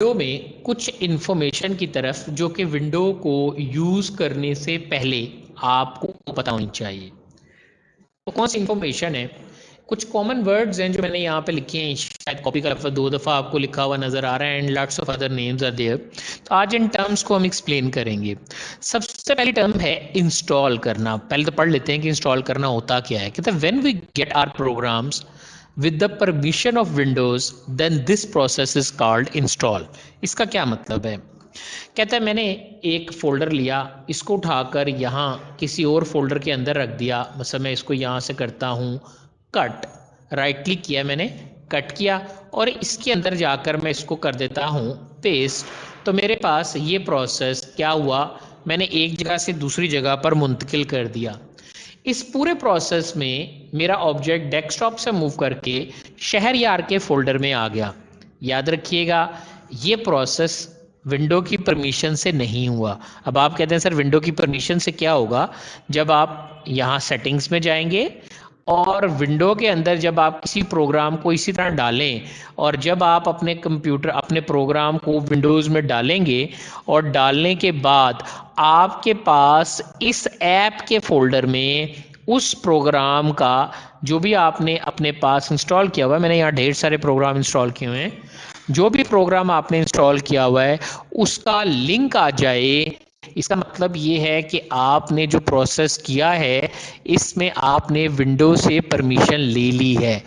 Window में कुछ information की तरफ जो कि विंडो को यूज़ करने से पहले आपको पता होनी चाहिए। तो कौन सी इन्फॉर्मेशन है? कुछ कॉमन वर्ड्स हैं जो मैंने यहाँ पे लिखे हैं, शायद कॉपी का लफ्ज़ 2 दफ़ा आपको लिखा हुआ नज़र आ रहा है and lots of other names are there. तो आज इन टर्म्स को हम एक्सप्लेन करेंगे। सबसे पहली टर्म है इंस्टॉल करना। पहले तो पढ़ लेते हैं कि इंस्टॉल करना होता क्या है। कहते हैं when we get our programs with the permission of Windows then this process is called install। इसका क्या मतलब है? कहता है मैंने एक फ़ोल्डर लिया, इसको उठाकर यहाँ किसी और फोल्डर के अंदर रख दिया। मतलब मैं इसको यहाँ से करता हूँ कट, राइट क्लिक किया, मैंने कट किया और इसके अंदर जाकर मैं इसको कर देता हूँ पेस्ट। तो मेरे पास ये प्रोसेस क्या हुआ, मैंने एक जगह से दूसरी जगह पर मुंतकिल कर दिया। इस पूरे प्रोसेस में मेरा ऑब्जेक्ट डेस्कटॉप से मूव करके शहरयार के फोल्डर में आ गया। याद रखिएगा, ये प्रोसेस विंडो की परमिशन से नहीं हुआ। अब आप कहते हैं सर विंडो की परमिशन से क्या होगा? जब आप यहाँ सेटिंग्स में जाएंगे और विंडो के अंदर जब आप किसी प्रोग्राम को इसी तरह डालें और जब आप अपने कंप्यूटर अपने प्रोग्राम को विंडोज़ में डालेंगे और डालने के बाद आपके पास इस ऐप के फोल्डर में उस प्रोग्राम का जो भी आपने अपने पास इंस्टॉल किया हुआ है, मैंने यहाँ ढेर सारे प्रोग्राम इंस्टॉल किए हुए हैं, जो भी प्रोग्राम आपने इंस्टॉल किया हुआ है उसका लिंक आ जाए। इसका मतलब ये है कि आपने जो प्रोसेस किया है इसमें आपने विंडो से परमिशन ले ली है।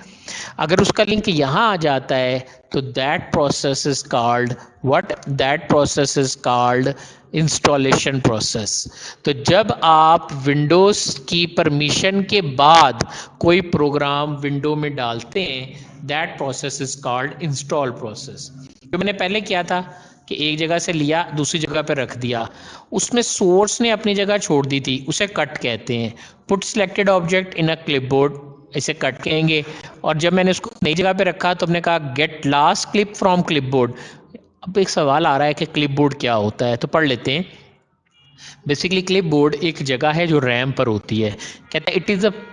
अगर उसका लिंक यहाँ आ जाता है तो that process is called what? That process is called installation process. तो जब आप विंडोज़ की परमिशन के बाद कोई प्रोग्राम विंडो में डालते हैं that process is called install process. जो मैंने पहले किया था कि एक जगह से लिया दूसरी जगह पर रख दिया, उसमें सोर्स ने अपनी जगह छोड़ दी थी, उसे कट कहते हैं। Put selected object in a clipboard, इसे कट कहेंगे। और जब मैंने उसको नई जगह पे रखा तो हमने कहा get last clip from clipboard. अब एक सवाल आ रहा है कि क्लिपबोर्ड क्या होता है, तो पढ़ लेते हैं। बेसिकली क्लिपबोर्ड एक जगह है जो रैम पर होती है। कहते हैं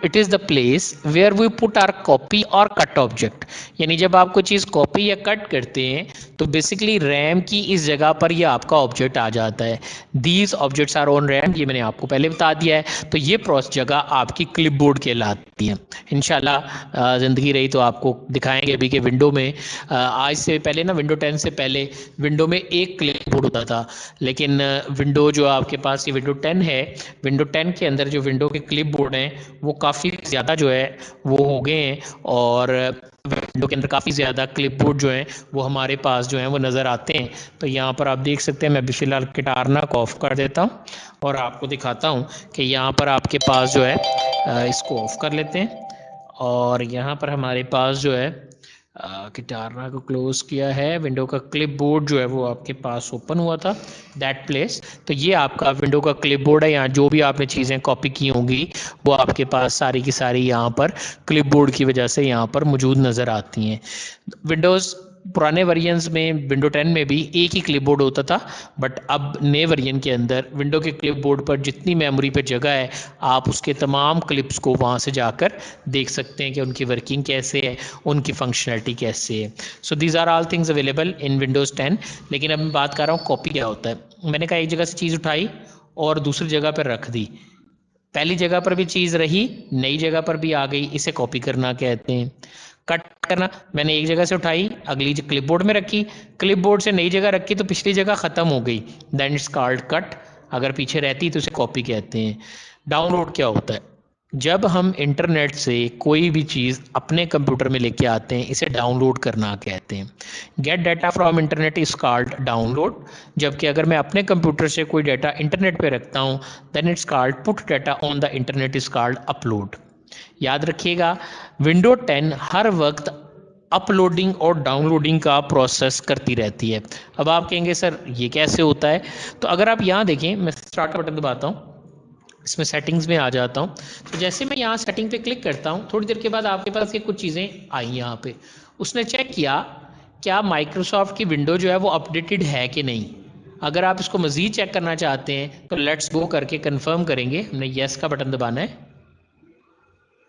it is the place where we put our copy और कट ऑब्जेक्ट। यानी जब आप कोई चीज़ कॉपी या कट करते हैं तो बेसिकली रैम की इस जगह पर ये आपका ऑब्जेक्ट आ जाता है। These objects are on RAM, ये मैंने आपको पहले बता दिया है। तो ये प्रोसेस जगह आपकी क्लिपबोर्ड कहलाती है। इंशाल्लाह ज़िंदगी रही तो आपको दिखाएंगे अभी कि विंडो में आज से पहले ना, विंडो 10 से पहले विंडो में एक क्लिपबोर्ड होता था। लेकिन विंडो जो आपके पास ये विंडो 10 है, विंडो 10 के अंदर जो विंडो के क्लिप बोर्ड हैं वो काफ़ी ज़्यादा जो है वो हो गए हैं और विंडो के अंदर काफ़ी ज़्यादा क्लिप बोर्ड जो हैं वो हमारे पास जो हैं वो नज़र आते हैं। तो यहाँ पर आप देख सकते हैं, मैं अभी फ़िलहाल किटारना को ऑफ़ कर देता हूँ और आपको दिखाता हूँ कि यहाँ पर आपके पास जो है इसको ऑफ़ कर लेते हैं और यहाँ पर हमारे पास जो है किटारना को क्लोज़ किया है, विंडो का क्लिप बोर्ड जो है वो आपके पास ओपन हुआ था दैट प्लेस। तो ये आपका विंडो का क्लिप बोर्ड है। यहाँ जो भी आपने चीज़ें कॉपी की होंगी वो आपके पास सारी की सारी यहाँ पर क्लिप बोर्ड की वजह से यहाँ पर मौजूद नज़र आती हैं। विंडोज़ पुराने वर्जन्स में विंडो 10 में भी एक ही क्लिपबोर्ड होता था, बट अब नए वर्जन के अंदर विंडो के क्लिपबोर्ड पर जितनी मेमोरी पर जगह है आप उसके तमाम क्लिप्स को वहाँ से जाकर देख सकते हैं कि उनकी वर्किंग कैसे है, उनकी फंक्शनैलिटी कैसे है। So these are all things available in Windows 10। लेकिन अब मैं बात कर रहा हूँ कॉपी क्या होता है। मैंने कहा एक जगह से चीज़ उठाई और दूसरी जगह पर रख दी, पहली जगह पर भी चीज़ रही, नई जगह पर भी आ गई, इसे कॉपी करना कहते हैं। कट करना, मैंने एक जगह से उठाई अगली क्लिपबोर्ड में रखी, क्लिपबोर्ड से नई जगह रखी तो पिछली जगह ख़त्म हो गई, दैन इट्स कॉल्ड कट। अगर पीछे रहती तो उसे कॉपी कहते हैं। डाउनलोड क्या होता है? जब हम इंटरनेट से कोई भी चीज़ अपने कंप्यूटर में लेके आते हैं इसे डाउनलोड करना कहते हैं। Gate data from internet is called download. जबकि अगर मैं अपने कंप्यूटर से कोई डाटा इंटरनेट पे रखता हूँ then it's called put data on the internet is called upload. याद रखिएगा, विंडो 10 हर वक्त अपलोडिंग और डाउनलोडिंग का प्रोसेस करती रहती है। अब आप कहेंगे सर ये कैसे होता है? तो अगर आप यहाँ देखें, मैं स्टार्ट बटन दबाता हूँ, इसमें सेटिंग्स में आ जाता हूँ। तो जैसे मैं यहाँ सेटिंग पे क्लिक करता हूँ थोड़ी देर के बाद आपके पास ये कुछ चीज़ें आई यहाँ पे। उसने चेक किया क्या माइक्रोसॉफ्ट की विंडो जो है वो अपडेटेड है कि नहीं। अगर आप इसको मज़ीद चेक करना चाहते हैं तो लेट्स गो करके कंफर्म करेंगे, हमने येस का बटन दबाना है।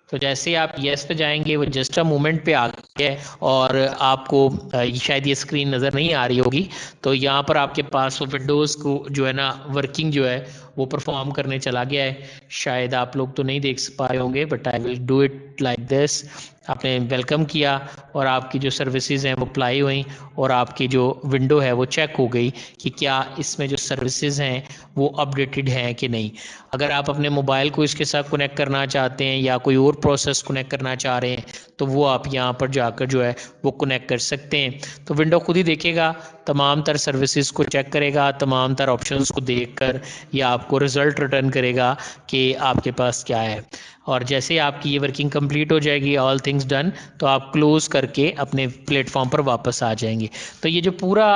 तो जैसे आप येस पे जाएंगे वो जस्ट अ मोमेंट पे आ गया है और आपको शायद ये स्क्रीन नज़र नहीं आ रही होगी, तो यहाँ पर आपके पास वो विंडोज़ को जो है ना वर्किंग जो है वो परफॉर्म करने चला गया है। शायद आप लोग तो नहीं देख पाए होंगे, but I will do it like this. आपने वेलकम किया और आपकी जो सर्विसेज हैं वो अप्लाई हुई और आपकी जो विंडो है वो चेक हो गई कि क्या इसमें जो सर्विसेज हैं वो अपडेटेड हैं कि नहीं। अगर आप अपने मोबाइल को इसके साथ कनेक्ट करना चाहते हैं या कोई और प्रोसेस कनेक्ट करना चाह रहे हैं तो वो आप यहाँ पर जाकर जो है वो कनेक्ट कर सकते हैं। तो विंडो खुद ही देखेगा, तमाम तर सर्विसेज को चेक करेगा, तमाम तर ऑप्शंस को देखकर ये आपको रिजल्ट रिटर्न करेगा कि आपके पास क्या है। और जैसे आपकी ये वर्किंग कंप्लीट हो जाएगी, ऑल थिंग्स डन, तो आप क्लोज करके अपने प्लेटफॉर्म पर वापस आ जाएंगे। तो ये जो पूरा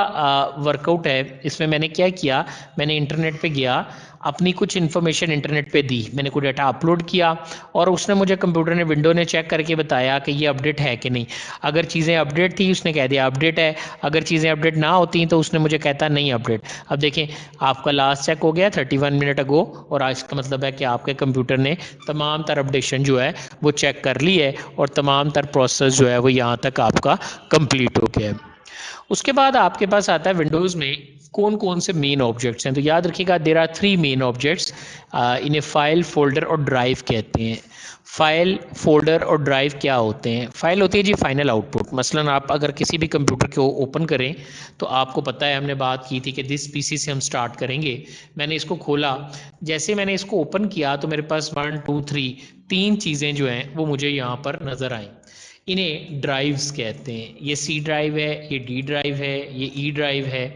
वर्कआउट है इसमें मैंने क्या किया, मैंने इंटरनेट पे गया, अपनी कुछ इन्फॉर्मेशन इंटरनेट पे दी, मैंने कोई डाटा अपलोड किया और उसने मुझे कंप्यूटर ने विंडो ने चेक करके बताया कि ये अपडेट है कि नहीं। अगर चीज़ें अपडेट थी उसने कह दिया अपडेट है, अगर चीज़ें अपडेट ना होती तो उसने मुझे कहता नहीं अपडेट। अब देखें आपका लास्ट चेक हो गया 31 मिनट अगो, और आज का मतलब है कि आपके कंप्यूटर ने तमाम तर अपडेशन जो है वो चेक कर ली है और तमाम तर प्रोसेस जो है वो यहाँ तक आपका कंप्लीट हो गया है। उसके बाद आपके पास आता है विंडोज़ में कौन कौन से मेन ऑब्जेक्ट्स हैं। तो याद रखिएगा देयर आर 3 मेन ऑब्जेक्ट्स, इन्हें फाइल, फोल्डर और ड्राइव कहते हैं। फाइल, फोल्डर और ड्राइव क्या होते हैं? फाइल होती है जी फाइनल आउटपुट। मसलन आप अगर किसी भी कंप्यूटर को ओपन करें तो आपको पता है हमने बात की थी कि दिस पीसी से हम स्टार्ट करेंगे। मैंने इसको खोला, जैसे मैंने इसको ओपन किया तो मेरे पास 1 2 3 तीन चीज़ें जो हैं वो मुझे यहाँ पर नज़र आईं। इन्हें ड्राइव्स कहते हैं। ये सी ड्राइव है, ये डी ड्राइव है, ये ई ड्राइव है।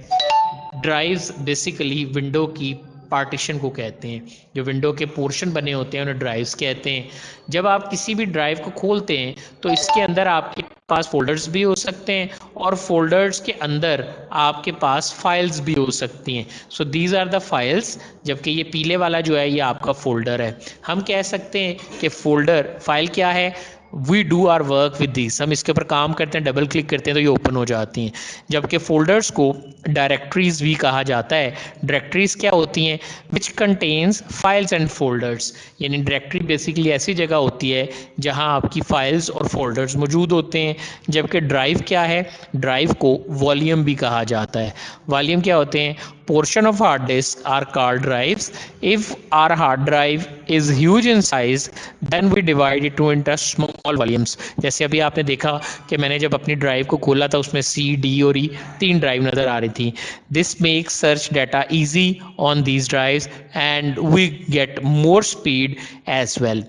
ड्राइव्स बेसिकली विंडो की पार्टीशन को कहते हैं। जो विंडो के पोर्शन बने होते हैं उन्हें ड्राइव्स कहते हैं। जब आप किसी भी ड्राइव को खोलते हैं तो इसके अंदर आपके पास फोल्डर्स भी हो सकते हैं और फोल्डर्स के अंदर आपके पास फाइल्स भी हो सकती हैं। So these are the files, जबकि ये पीले वाला जो है ये आपका फोल्डर है। हम कह सकते हैं कि फोल्डर फाइल क्या है, we do our work with this, हम इसके ऊपर काम करते हैं, डबल क्लिक करते हैं तो ये ओपन हो जाती हैं। जबकि फोल्डर्स को डायरेक्टरीज भी कहा जाता है। डायरेक्टरीज क्या होती हैं? Which contains files and folders, यानी डायरेक्टरी बेसिकली ऐसी जगह होती है जहां आपकी फाइल्स और फोल्डर्स मौजूद होते हैं। जबकि ड्राइव क्या है? ड्राइव को वॉल्यूम भी कहा जाता है। वॉल्यूम क्या होते हैं? portion of hard disk are called drives. If our hard drive is huge in size, then we divide it into small volumes. जैसे अभी आपने देखा कि मैंने जब अपनी ड्राइव को खोला था उसमें सी, डी और ई तीन ड्राइव नज़र आ रही थी। This makes search data easy on these drives and we get more speed as well.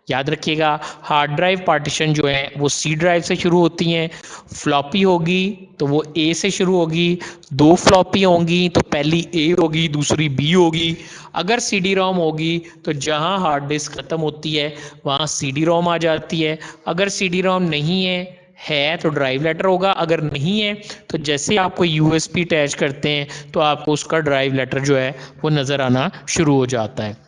याद रखिएगा हार्ड ड्राइव पार्टीशन जो है वो सी ड्राइव से शुरू होती हैं। फ्लॉपी होगी तो वो ए से शुरू होगी, दो फ्लॉपी होंगी तो पहली ए होगी दूसरी बी होगी। अगर सी डी रोम होगी तो जहां हार्ड डिस्क ख़त्म होती है वहां सी डी रोम आ जाती है। अगर सी डी रोम नहीं है तो ड्राइव लेटर होगा, अगर नहीं है तो जैसे आप कोई यूएसबी अटैच करते हैं तो आपको उसका ड्राइव लेटर जो है वो नज़र आना शुरू हो जाता है।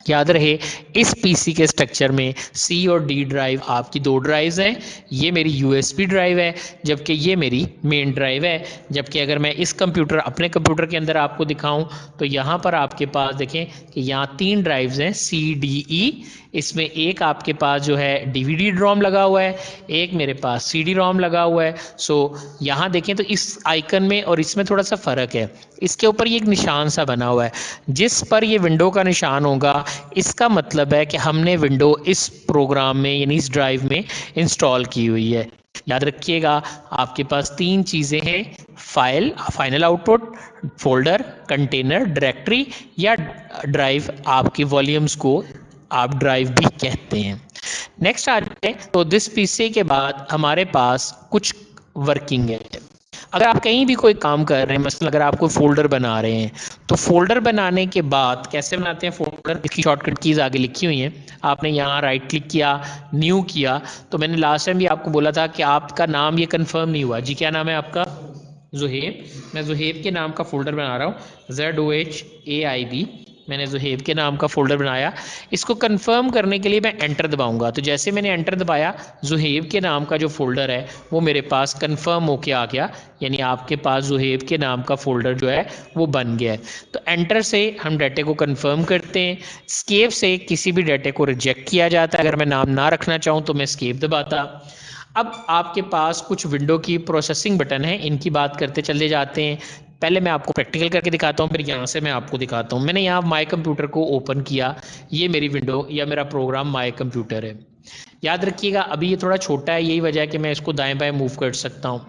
याद रहे इस पीसी के स्ट्रक्चर में सी और डी ड्राइव आपकी दो ड्राइव्स हैं। ये मेरी यूएसबी ड्राइव है जबकि ये मेरी मेन ड्राइव है। जबकि अगर मैं इस कंप्यूटर अपने कंप्यूटर के अंदर आपको दिखाऊं तो यहाँ पर आपके पास देखें कि यहाँ तीन ड्राइव्स हैं सी डी ई। इसमें एक आपके पास जो है डीवीडी रोम लगा हुआ है, एक मेरे पास सीडी रोम लगा हुआ है। सो यहाँ देखें तो इस आइकन में और इसमें थोड़ा सा फ़र्क है। इसके ऊपर ये एक निशान सा बना हुआ है, जिस पर ये विंडो का निशान होगा इसका मतलब है कि हमने विंडो इस प्रोग्राम में यानी इस ड्राइव में इंस्टॉल की हुई है। याद रखिएगा आपके पास तीन चीज़ें हैं, file final output, folder container directory, या ड्राइव आपकी वॉल्यूम्स को आप ड्राइव भी कहते हैं। नेक्स्ट आ जाते हैं तो दिस पीसी के बाद हमारे पास कुछ वर्किंग है। अगर आप कहीं भी कोई काम कर रहे हैं, मसलन अगर आप कोई फोल्डर बना रहे हैं तो फोल्डर बनाने के बाद कैसे बनाते हैं फोल्डर, इसकी शॉर्टकट कीज आगे लिखी हुई हैं। आपने यहाँ राइट क्लिक किया, न्यू किया। तो मैंने लास्ट टाइम भी आपको बोला था कि आपका नाम ये कंफर्म नहीं हुआ जी, क्या नाम है आपका? जुहेब। मैं जुहेब के नाम का फोल्डर बना रहा हूँ, ZOHAIB मैंने ज़ुहेब के नाम का फ़ोल्डर बनाया। इसको कंफर्म करने के लिए मैं एंटर दबाऊंगा। तो जैसे मैंने एंटर दबाया, ज़ुहेब के नाम का जो फ़ोल्डर है वो मेरे पास कंफर्म होके आ गया, यानी आपके पास ज़ुहेब के नाम का फ़ोल्डर जो है वो बन गया है। तो एंटर से हम डाटे को कंफर्म करते हैं, एस्केप से किसी भी डाटे को रिजेक्ट किया जाता है। अगर मैं नाम ना रखना चाहूँ तो मैं एस्केप दबाता। अब आपके पास कुछ विंडो की प्रोसेसिंग बटन है, इनकी बात करते चले जाते हैं। पहले मैं आपको प्रैक्टिकल करके दिखाता हूँ, फिर यहाँ से मैं आपको दिखाता हूँ। मैंने यहाँ माई कंप्यूटर को ओपन किया, ये मेरी विंडो या मेरा प्रोग्राम माई कंप्यूटर है। याद रखिएगा अभी ये थोड़ा छोटा है, यही वजह है कि मैं इसको दाएं बाएं मूव कर सकता हूँ।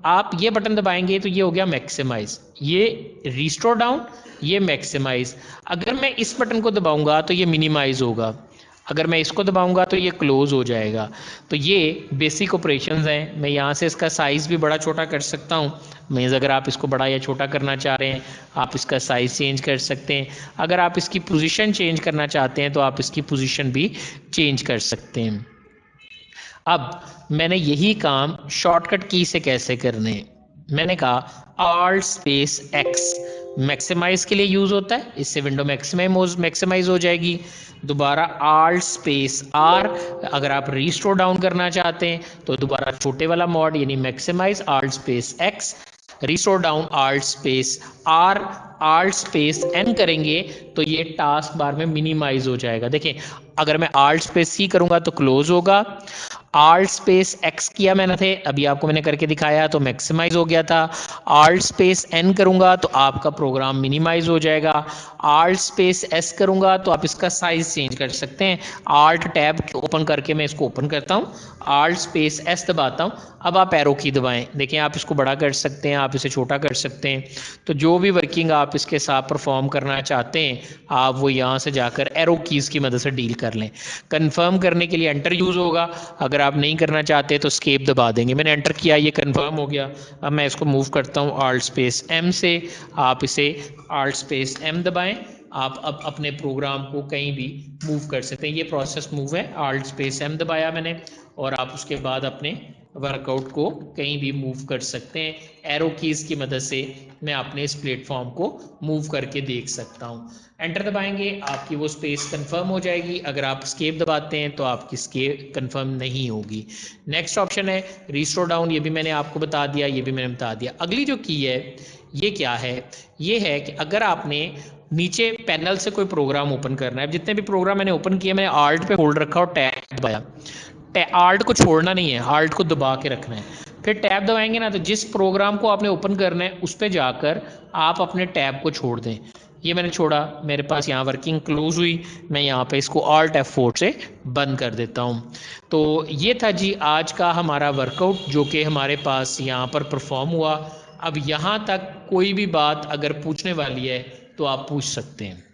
आप ये बटन दबाएंगे तो ये हो गया मैक्सिमाइज, ये रिस्टोर डाउन, ये मैक्सिमाइज। अगर मैं इस बटन को दबाऊंगा तो ये मिनिमाइज होगा, अगर मैं इसको दबाऊंगा तो ये क्लोज हो जाएगा। तो ये बेसिक ऑपरेशंस हैं। मैं यहाँ से इसका साइज़ भी बड़ा छोटा कर सकता हूँ। मीन्स अगर आप इसको बड़ा या छोटा करना चाह रहे हैं, आप इसका साइज़ चेंज कर सकते हैं। अगर आप इसकी पोजीशन चेंज करना चाहते हैं तो आप इसकी पोजीशन भी चेंज कर सकते हैं। अब मैंने यही काम शॉर्टकट की से कैसे करने, मैंने कहा Alt स्पेस X मैक्सिमाइज के लिए यूज़ होता है, इससे विंडो मैक्सिमाइज हो जाएगी। दोबारा Alt स्पेस R, अगर आप रीस्टोर डाउन करना चाहते हैं तो दोबारा छोटे वाला मॉड यानी maximize Alt space X, restore down Alt space R, Alt space N करेंगे तो ये टास्क बार में मिनिमाइज हो जाएगा। देखें अगर मैं Alt स्पेस C करूंगा तो क्लोज होगा, Alt स्पेस X किया मैंने थे, अभी आपको मैंने करके दिखाया तो मैक्सिमाइज हो गया था। Alt स्पेस N करूंगा तो आपका प्रोग्राम मिनिमाइज हो जाएगा। Alt स्पेस S करूंगा तो आप इसका साइज चेंज कर सकते हैं। Alt टैब ओपन करके मैं इसको ओपन करता हूँ, Alt स्पेस S दबाता हूँ। अब आप एरो की दबाएं, देखें आप इसको बड़ा कर सकते हैं, आप इसे छोटा कर सकते हैं। तो जो भी वर्किंग आप इसके साथ परफॉर्म करना चाहते हैं आप वो यहाँ से जाकर एरो कीज़ की मदद से डील कर लें। कंफर्म करने के लिए एंटर यूज़ होगा, अगर आप नहीं करना चाहते तो स्केप दबा देंगे। मैंने एंटर किया, ये कंफर्म हो गया। अब मैं इसको मूव करता हूँ Alt स्पेस M से, आप इसे Alt स्पेस M दबाएं। आप अब अपने प्रोग्राम को कहीं भी मूव कर सकते हैं, ये प्रोसेस मूव है। Alt स्पेस M दबाया मैंने और आप उसके बाद अपने वर्कआउट को कहीं भी मूव कर सकते हैं। एरो कीज़ की मदद से मैं अपने इस प्लेटफॉर्म को मूव करके देख सकता हूँ। एंटर दबाएंगे आपकी वो स्पेस कंफर्म हो जाएगी, अगर आप स्केप दबाते हैं तो आपकी स्केप कंफर्म नहीं होगी। नेक्स्ट ऑप्शन है रिस्टोर डाउन, ये भी मैंने आपको बता दिया, ये भी मैंने बता दिया। अगली जो की है ये क्या है, ये है कि अगर आपने नीचे पैनल से कोई प्रोग्राम ओपन करना है, जितने भी प्रोग्राम मैंने ओपन किए मैंने Alt पे होल्ड रखा और टैब दबाया। Alt को छोड़ना नहीं है, Alt को दबा के रखना है। फिर टैब दबाएंगे ना तो जिस प्रोग्राम को आपने ओपन करना है उस पर जाकर आप अपने टैब को छोड़ दें। ये मैंने छोड़ा, मेरे पास यहाँ वर्किंग क्लोज हुई, मैं यहाँ पे इसको Alt F4 से बंद कर देता हूँ। तो ये था जी आज का हमारा वर्कआउट जो कि हमारे पास यहाँ पर परफॉर्म हुआ। अब यहाँ तक कोई भी बात अगर पूछने वाली है तो आप पूछ सकते हैं।